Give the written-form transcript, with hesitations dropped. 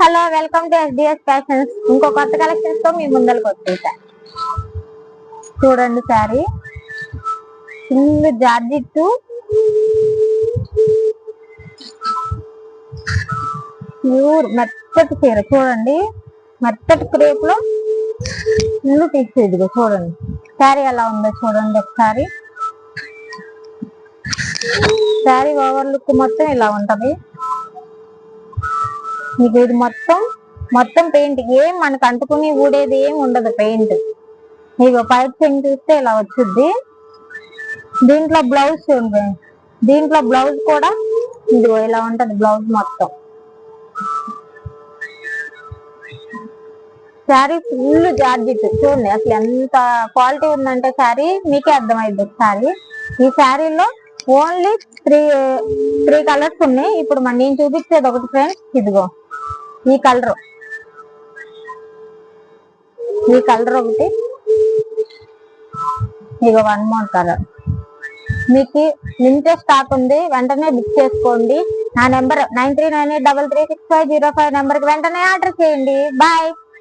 Hello welcome to SDS fashions. ఇంకో కొత్త collections తో మీ ముందరకు వచ్చేసా. చూడండి శారీ ఫుల్ జార్జిట్ ప్యూర్ మెత్తటి చీర. చూడండి మెత్తటి క్రేప్ లో ఫుల్ పీస్. ఇదిగో చూడండి శారీ ఎలా ఉందో చూడండి ఒకసారి. శారీ ఓవర్ లుక్ మొత్తం ఇలా ఉంటది. మీకు ఇది మొత్తం పెయింట్ ఏం మనకు అంటుకుని ఊడేది ఏం ఉండదు. పెయింట్ మీకు పైప్ పెయింట్ చూస్తే ఇలా వచ్చింది. దీంట్లో బ్లౌజ్ చూడండి, దీంట్లో బ్లౌజ్ కూడా ఇదిగో ఇలా ఉంటది. బ్లౌజ్ మొత్తం శారీ ఫుల్ జార్జిట్. చూడండి అసలు ఎంత క్వాలిటీ ఉందంటే శారీ మీకే అర్థమైంది ఒకసారి. ఈ శారీలో ఓన్లీ త్రీ కలర్స్ ఉన్నాయి. ఇప్పుడు నేను చూపించేది ఒకటి ఫ్రెండ్స్. ఇదిగో ఈ కలర్ ఒకటి, ఇక 1 more కలర్. మీకు లిమిటెడ్ స్టాక్ ఉంది, వెంటనే బుక్ చేసుకోండి. నా నెంబర్ 9398336505 నెంబర్కి వెంటనే ఆర్డర్ చేయండి. బాయ్.